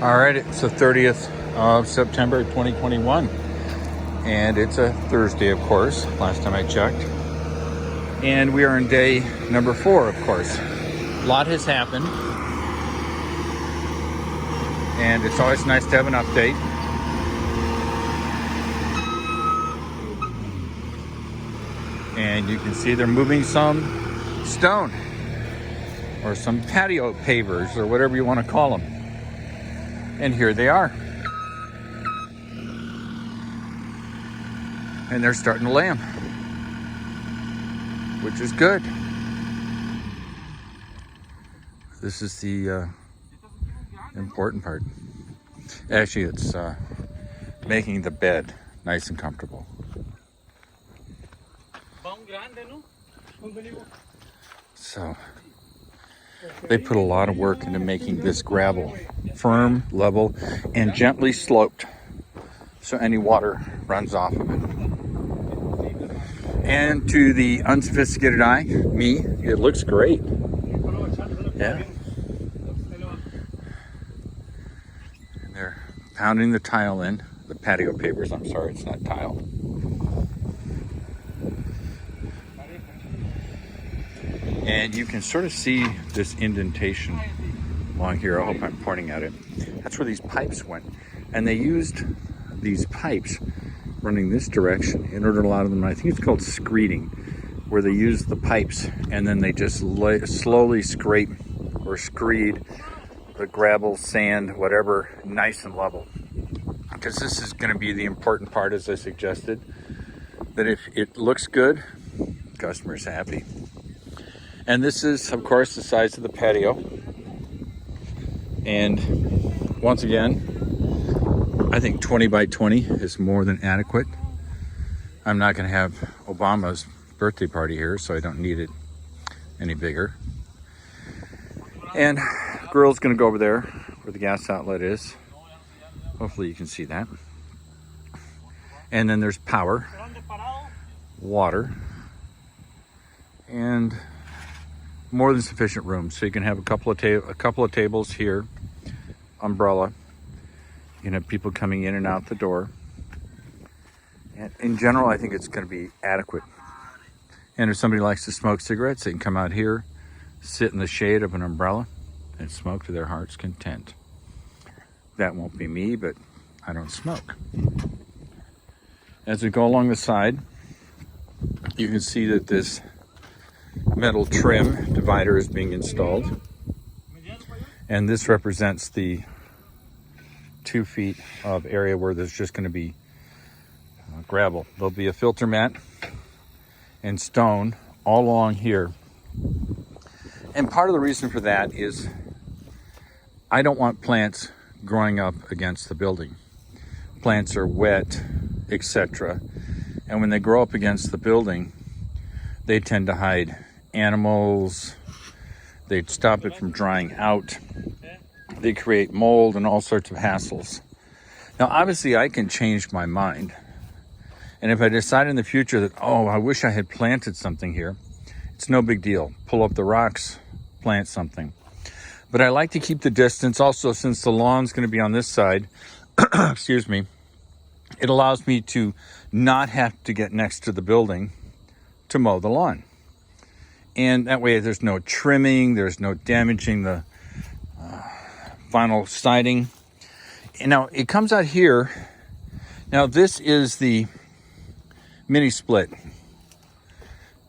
All right, it's the 30th of September 2021, and it's a Thursday, of course, last time I checked. And we are on day number 4, of course. A lot has happened, and it's always nice to have an update. And you can see they're moving some stone, or some patio pavers, or whatever you want to call them. And here they are. And they're starting to lay them, which is good. This is the important part. Actually, it's making the bed nice and comfortable. So they put a lot of work into making this gravel firm, level, and gently sloped, so any water runs off of it. And to the unsophisticated eye, me, it looks great. Yeah. And they're pounding the tile in, the patio pavers, I'm sorry, it's not tile. And you can sort of see this indentation along here. I hope I'm pointing at it. That's where these pipes went. And they used these pipes running this direction in order to allow them, I think it's called screeding, where they use the pipes and then they just slowly scrape or screed the gravel, sand, whatever, nice and level. Because this is going to be the important part, as I suggested, that if it looks good, the customer's happy. And this is, of course, the size of the patio. And once again, I think 20 by 20 is more than adequate. I'm not going to have Obama's birthday party here, so I don't need it any bigger. And girl's going to go over there where the gas outlet is. Hopefully you can see that. And then there's power, water, and more than sufficient room. So you can have a couple of tables here, umbrella. You can have people coming in and out the door. And in general, I think it's going to be adequate. And if somebody likes to smoke cigarettes, they can come out here, sit in the shade of an umbrella, and smoke to their heart's content. That won't be me, but I don't smoke. As we go along the side, you can see that this metal trim divider is being installed. And this represents the 2 feet of area where there's just going to be gravel. There'll be a filter mat and stone all along here. And part of the reason for that is I don't want plants growing up against the building. Plants are wet, etc. And when they grow up against the building, they tend to hide animals. They'd stop it from drying out. They create mold and all sorts of hassles. Now, obviously, I can change my mind. And if I decide in the future that, oh, I wish I had planted something here, it's no big deal. Pull up the rocks, plant something. But I like to keep the distance. Also, since the lawn's going to be on this side, excuse me, it allows me to not have to get next to the building to mow the lawn. And that way there's no trimming, there's no damaging the vinyl siding. And now it comes out here. Now this is the mini split.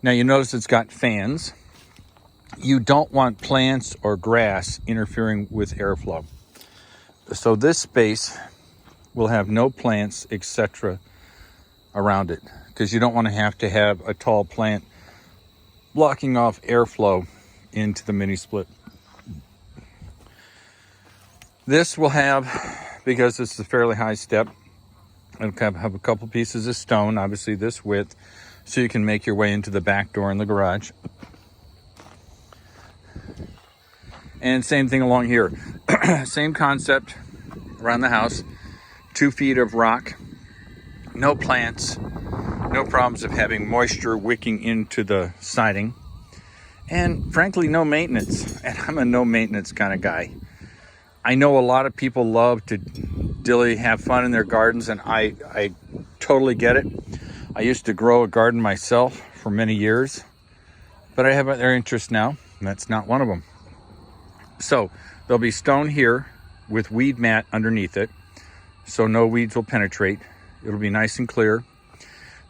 Now you notice it's got fans. You don't want plants or grass interfering with airflow. So this space will have no plants, etc. around it, because you don't want to have a tall plant blocking off airflow into the mini split. This will have, because this is a fairly high step, it'll have a couple pieces of stone, obviously this width, so you can make your way into the back door in the garage. And same thing along here. Same concept around the house. 2 feet of rock, no plants, no problems of having moisture wicking into the siding, and frankly, no maintenance. And I'm a no maintenance kind of guy. I know a lot of people love to really have fun in their gardens, and I totally get it. I used to grow a garden myself for many years, but I have other interests now, and that's not one of them. So there'll be stone here with weed mat underneath it, so no weeds will penetrate. It'll be nice and clear.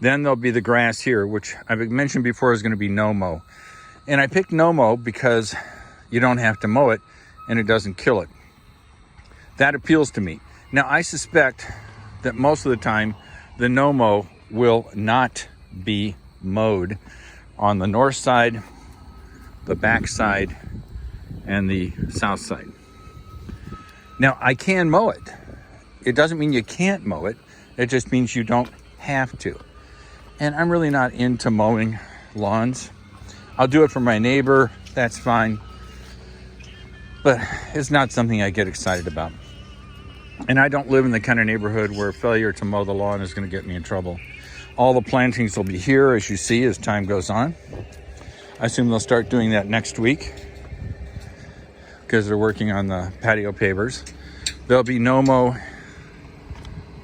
Then there'll be the grass here, which I've mentioned before is going to be no-mow. And I picked no-mow because you don't have to mow it and it doesn't kill it. That appeals to me. Now, I suspect that most of the time the no-mow will not be mowed on the north side, the back side, and the south side. Now, I can mow it. It doesn't mean you can't mow it. It just means you don't have to. And I'm really not into mowing lawns. I'll do it for my neighbor, that's fine. But it's not something I get excited about. And I don't live in the kind of neighborhood where failure to mow the lawn is going to get me in trouble. All the plantings will be here, as you see, as time goes on. I assume they'll start doing that next week because they're working on the patio pavers. There'll be no-mow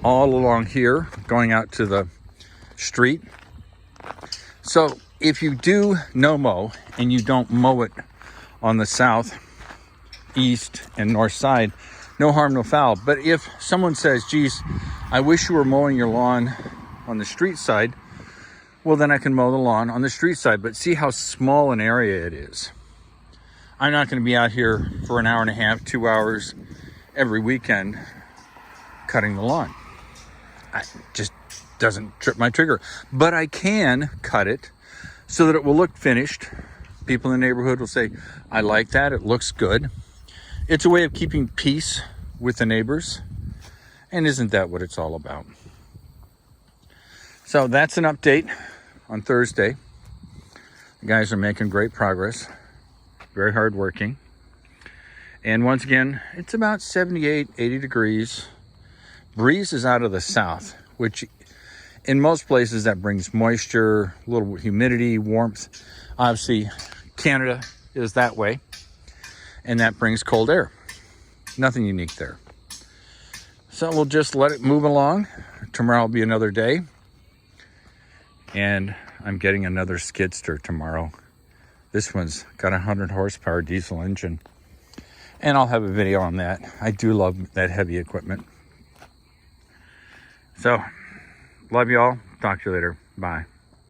all along here, going out to the street. So if you do no-mow and you don't mow it on the south, east, and north side, no harm, no foul. But if someone says, geez, I wish you were mowing your lawn on the street side, well, then I can mow the lawn on the street side. But see how small an area it is. I'm not going to be out here for an hour and a half, 2 hours every weekend cutting the lawn. It just doesn't trip my trigger. But I can cut it so that it will look finished. People in the neighborhood will say, I like that, it looks good. It's a way of keeping peace with the neighbors. And isn't that what it's all about? So that's an update on Thursday. The guys are making great progress. Very hard working. And once again, it's about 78, 80 degrees. Breeze is out of the south, which in most places that brings moisture, a little humidity, warmth. Obviously, Canada is that way. And that brings cold air. Nothing unique there. So we'll just let it move along. Tomorrow will be another day. And I'm getting another skidster tomorrow. This one's got a 100 horsepower diesel engine. And I'll have a video on that. I do love that heavy equipment. So, love you all. Talk to you later. Bye.